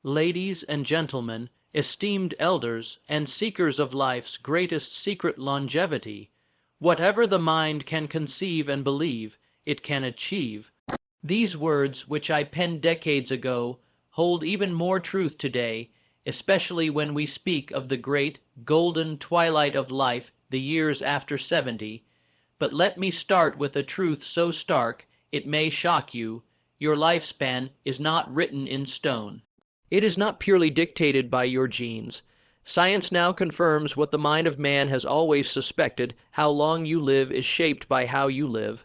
Ladies and gentlemen, esteemed elders, and seekers of life's greatest secret, longevity, whatever the mind can conceive and believe, it can achieve. These words, which I penned decades ago, hold even more truth today, especially when we speak of the great, golden twilight of life, the years after 70. But let me start with a truth so stark, it may shock you. Your lifespan is not written in stone. It is not purely dictated by your genes. Science now confirms what the mind of man has always suspected: how long you live is shaped by how you live.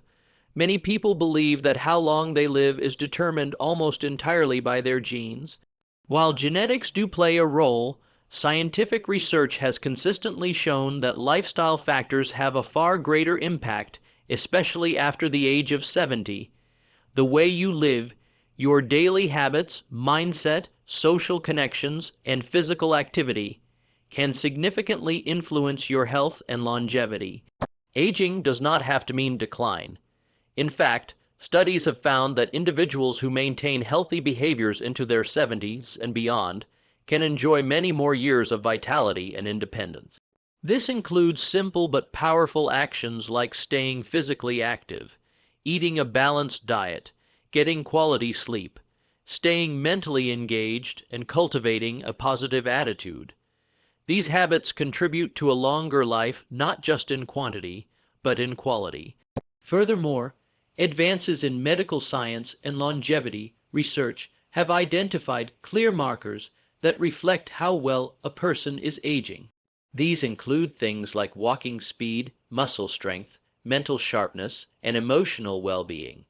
Many people believe that how long they live is determined almost entirely by their genes. While genetics do play a role, scientific research has consistently shown that lifestyle factors have a far greater impact, especially after the age of 70. The way you live, your daily habits, mindset, social connections, and physical activity can significantly influence your health and longevity. Aging does not have to mean decline. In fact, studies have found that individuals who maintain healthy behaviors into their 70s and beyond can enjoy many more years of vitality and independence. This includes simple but powerful actions like staying physically active, eating a balanced diet, getting quality sleep, staying mentally engaged, and cultivating a positive attitude. These habits contribute to a longer life not just in quantity, but in quality. Furthermore, advances in medical science and longevity research have identified clear markers that reflect how well a person is aging. These include things like walking speed, muscle strength, mental sharpness, and emotional well-being,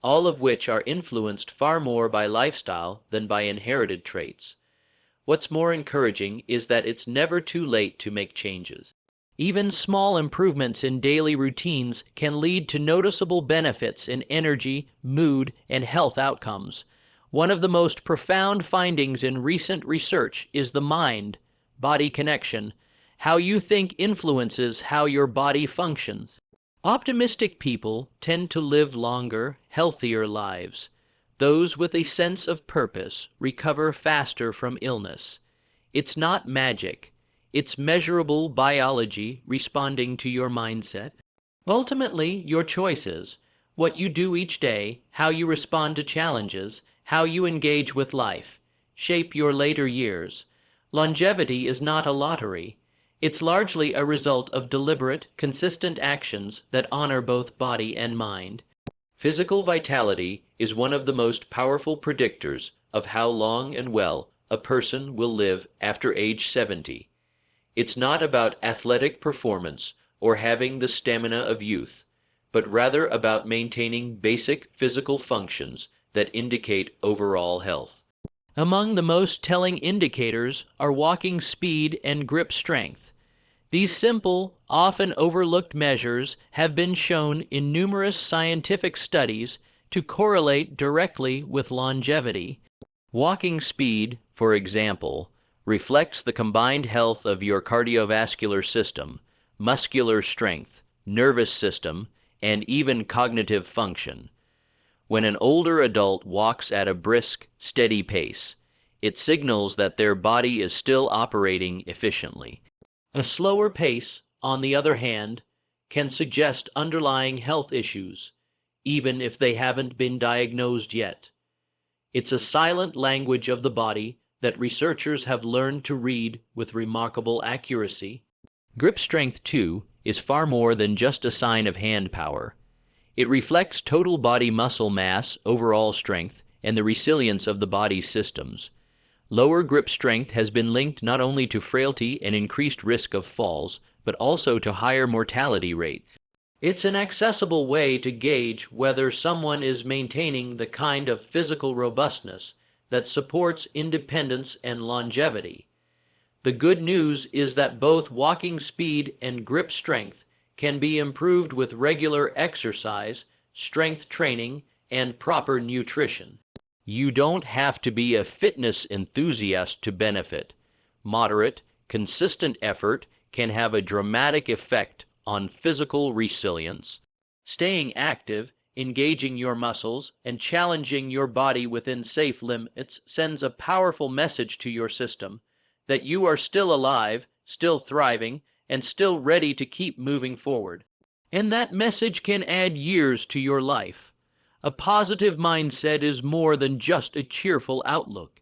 all of which are influenced far more by lifestyle than by inherited traits. What's more encouraging is that it's never too late to make changes. Even small improvements in daily routines can lead to noticeable benefits in energy, mood, and health outcomes. One of the most profound findings in recent research is the mind-body connection. How you think influences how your body functions. Optimistic people tend to live longer, healthier lives. Those with a sense of purpose recover faster from illness. It's not magic. It's measurable biology responding to your mindset. Ultimately, your choices, what you do each day, how you respond to challenges, how you engage with life, shape your later years. Longevity is not a lottery. It's largely a result of deliberate, consistent actions that honor both body and mind. Physical vitality is one of the most powerful predictors of how long and well a person will live after age 70. It's not about athletic performance or having the stamina of youth, but rather about maintaining basic physical functions that indicate overall health. Among the most telling indicators are walking speed and grip strength. These simple, often overlooked measures have been shown in numerous scientific studies to correlate directly with longevity. Walking speed, for example, reflects the combined health of your cardiovascular system, muscular strength, nervous system, and even cognitive function. When an older adult walks at a brisk, steady pace, it signals that their body is still operating efficiently. A slower pace, on the other hand, can suggest underlying health issues, even if they haven't been diagnosed yet. It's a silent language of the body that researchers have learned to read with remarkable accuracy. Grip strength, too, is far more than just a sign of hand power. It reflects total body muscle mass, overall strength, and the resilience of the body's systems. Lower grip strength has been linked not only to frailty and increased risk of falls, but also to higher mortality rates. It's an accessible way to gauge whether someone is maintaining the kind of physical robustness that supports independence and longevity. The good news is that both walking speed and grip strength can be improved with regular exercise, strength training, and proper nutrition. You don't have to be a fitness enthusiast to benefit. Moderate, consistent effort can have a dramatic effect on physical resilience. Staying active Engaging your muscles and challenging your body within safe limits sends a powerful message to your system that you are still alive, still thriving, and still ready to keep moving forward. And that message can add years to your life. A positive mindset is more than just a cheerful outlook.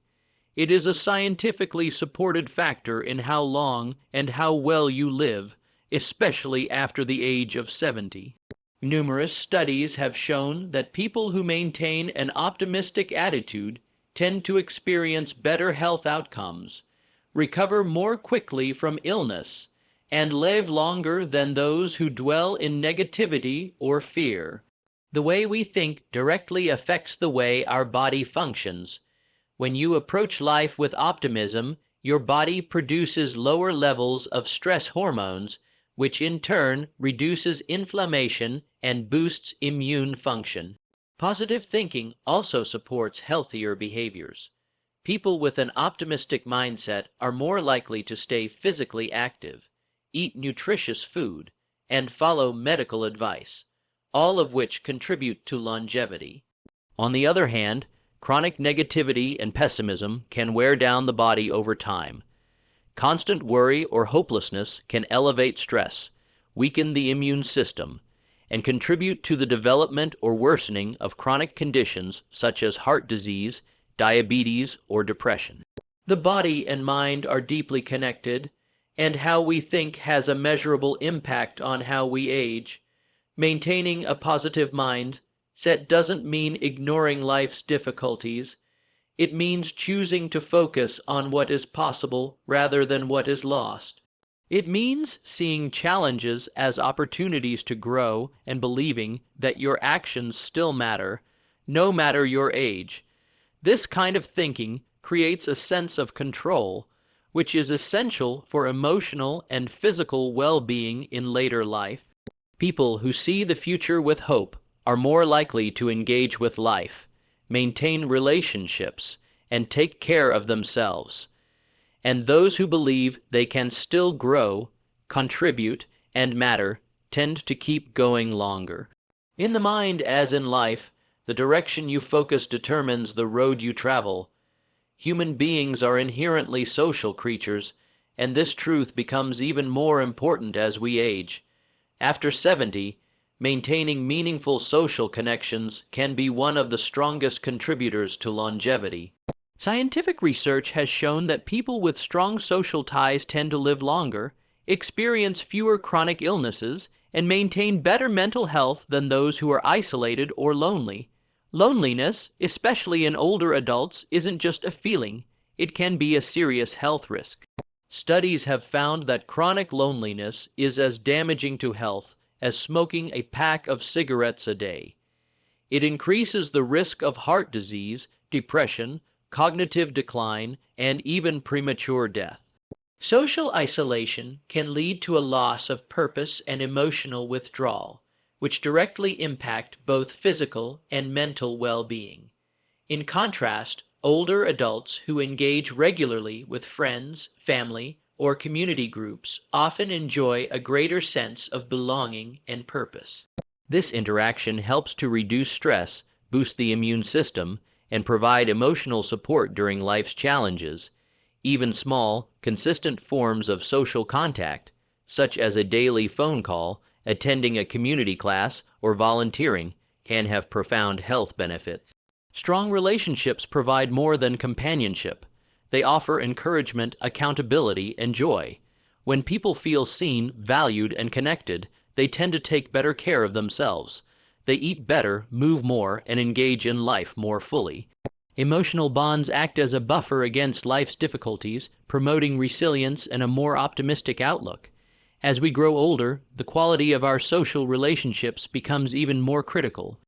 It is a scientifically supported factor in how long and how well you live, especially after the age of 70. Numerous studies have shown that people who maintain an optimistic attitude tend to experience better health outcomes, recover more quickly from illness, and live longer than those who dwell in negativity or fear. The way we think directly affects the way our body functions. When you approach life with optimism, your body produces lower levels of stress hormones, which in turn reduces inflammation and boosts immune function. Positive thinking also supports healthier behaviors. People with an optimistic mindset are more likely to stay physically active, eat nutritious food, and follow medical advice, all of which contribute to longevity. On the other hand, chronic negativity and pessimism can wear down the body over time. Constant worry or hopelessness can elevate stress, weaken the immune system, and contribute to the development or worsening of chronic conditions such as heart disease, diabetes, or depression. The body and mind are deeply connected, and how we think has a measurable impact on how we age. Maintaining a positive mindset doesn't mean ignoring life's difficulties. It means choosing to focus on what is possible rather than what is lost. It means seeing challenges as opportunities to grow and believing that your actions still matter, no matter your age. This kind of thinking creates a sense of control, which is essential for emotional and physical well-being in later life. People who see the future with hope are more likely to engage with life, maintain relationships, and take care of themselves. And those who believe they can still grow, contribute, and matter tend to keep going longer. In the mind, as in life, the direction you focus determines the road you travel. Human beings are inherently social creatures, and this truth becomes even more important as we age. After 70, maintaining meaningful social connections can be one of the strongest contributors to longevity. Scientific research has shown that people with strong social ties tend to live longer, experience fewer chronic illnesses, and maintain better mental health than those who are isolated or lonely. Loneliness, especially in older adults, isn't just a feeling. It can be a serious health risk. Studies have found that chronic loneliness is as damaging to health as smoking a pack of cigarettes a day. It increases the risk of heart disease, depression, cognitive decline, and even premature death. Social isolation can lead to a loss of purpose and emotional withdrawal, which directly impact both physical and mental well-being. In contrast, older adults who engage regularly with friends, family, or community groups often enjoy a greater sense of belonging and purpose. This interaction helps to reduce stress, boost the immune system, and provide emotional support during life's challenges. Even small, consistent forms of social contact, such as a daily phone call, attending a community class, or volunteering, can have profound health benefits. Strong relationships provide more than companionship. They offer encouragement, accountability, and joy. When people feel seen, valued, and connected, they tend to take better care of themselves. They eat better, move more, and engage in life more fully. Emotional bonds act as a buffer against life's difficulties, promoting resilience and a more optimistic outlook. As we grow older, the quality of our social relationships becomes even more critical.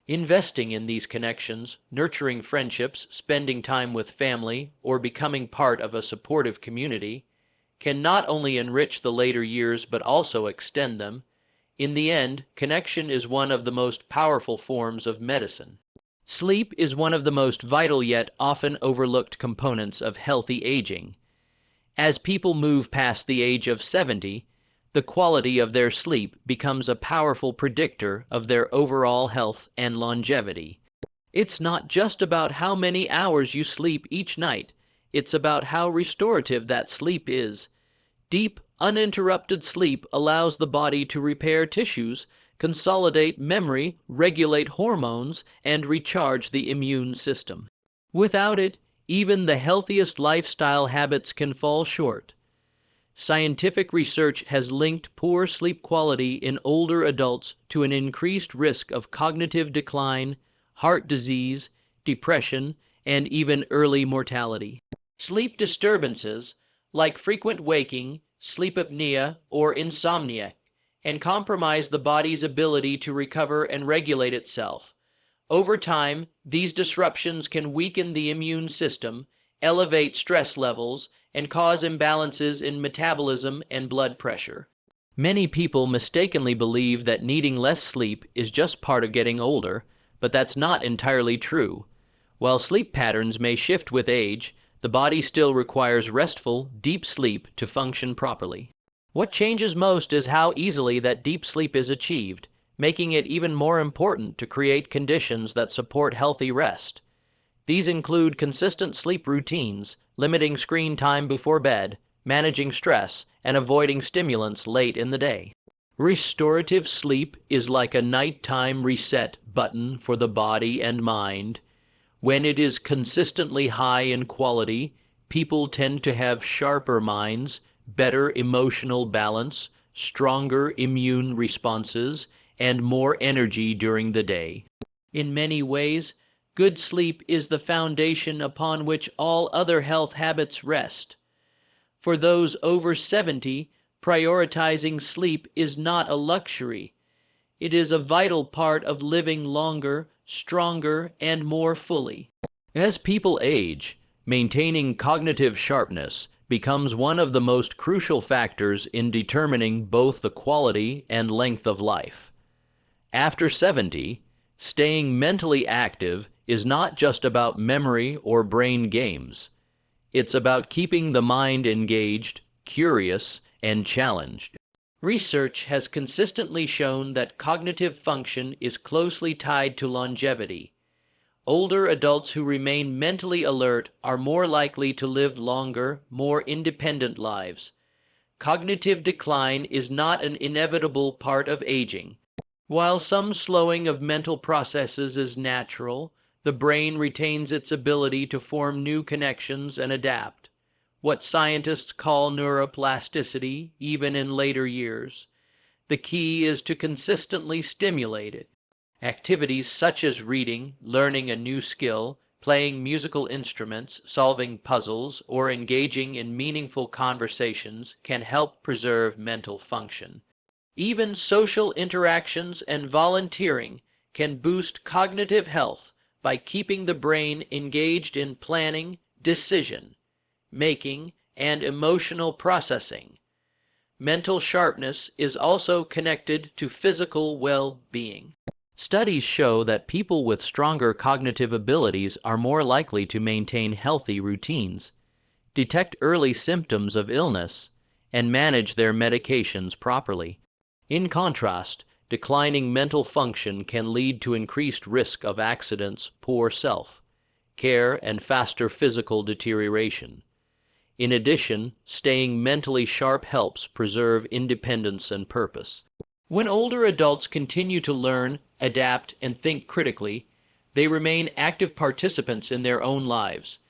Investing in these connections, nurturing friendships, spending time with family, or becoming part of a supportive community can not only enrich the later years but also extend them. In the end, connection is one of the most powerful forms of medicine. Sleep is one of the most vital yet often overlooked components of healthy aging. As people move past the age of 70, The quality of their sleep becomes a powerful predictor of their overall health and longevity. It's not just about how many hours you sleep each night, it's about how restorative that sleep is. Deep, uninterrupted sleep allows the body to repair tissues, consolidate memory, regulate hormones, and recharge the immune system. Without it, even the healthiest lifestyle habits can fall short. Scientific research has linked poor sleep quality in older adults to an increased risk of cognitive decline, heart disease, depression, and even early mortality. Sleep disturbances, like frequent waking, sleep apnea, or insomnia, and compromise the body's ability to recover and regulate itself. Over time, these disruptions can weaken the immune system, elevate stress levels, and cause imbalances in metabolism and blood pressure. Many people mistakenly believe that needing less sleep is just part of getting older, but that's not entirely true. While sleep patterns may shift with age, the body still requires restful, deep sleep to function properly. What changes most is how easily that deep sleep is achieved, making it even more important to create conditions that support healthy rest. These include consistent sleep routines, limiting screen time before bed, managing stress, and avoiding stimulants late in the day. Restorative sleep is like a nighttime reset button for the body and mind. When it is consistently high in quality, people tend to have sharper minds, better emotional balance, stronger immune responses, and more energy during the day. In many ways, good sleep is the foundation upon which all other health habits rest. For those over 70, prioritizing sleep is not a luxury. It is a vital part of living longer, stronger, and more fully. As people age, maintaining cognitive sharpness becomes one of the most crucial factors in determining both the quality and length of life. After 70, staying mentally active is not just about memory or brain games. It's about keeping the mind engaged, curious, and challenged. Research has consistently shown that cognitive function is closely tied to longevity. Older adults who remain mentally alert are more likely to live longer, more independent lives. Cognitive decline is not an inevitable part of aging. While some slowing of mental processes is natural, the brain retains its ability to form new connections and adapt, what scientists call neuroplasticity, even in later years. The key is to consistently stimulate it. Activities such as reading, learning a new skill, playing musical instruments, solving puzzles, or engaging in meaningful conversations can help preserve mental function. Even social interactions and volunteering can boost cognitive health by keeping the brain engaged in planning, decision making, and emotional processing. Mental sharpness is also connected to physical well-being. Studies show that people with stronger cognitive abilities are more likely to maintain healthy routines, detect early symptoms of illness, and manage their medications properly. In contrast, declining mental function can lead to increased risk of accidents, poor self-care, and faster physical deterioration. In addition, staying mentally sharp helps preserve independence and purpose. When older adults continue to learn, adapt, and think critically, they remain active participants in their own lives.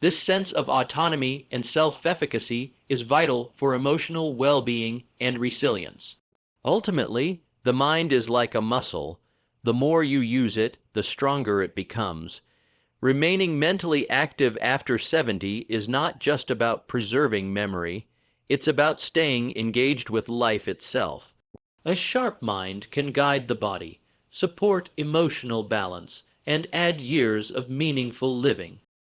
This sense of autonomy and self-efficacy is vital for emotional well-being and resilience. Ultimately, the mind is like a muscle. The more you use it, the stronger it becomes. Remaining mentally active after 70 is not just about preserving memory, it's about staying engaged with life itself. A sharp mind can guide the body, support emotional balance, and add years of meaningful living.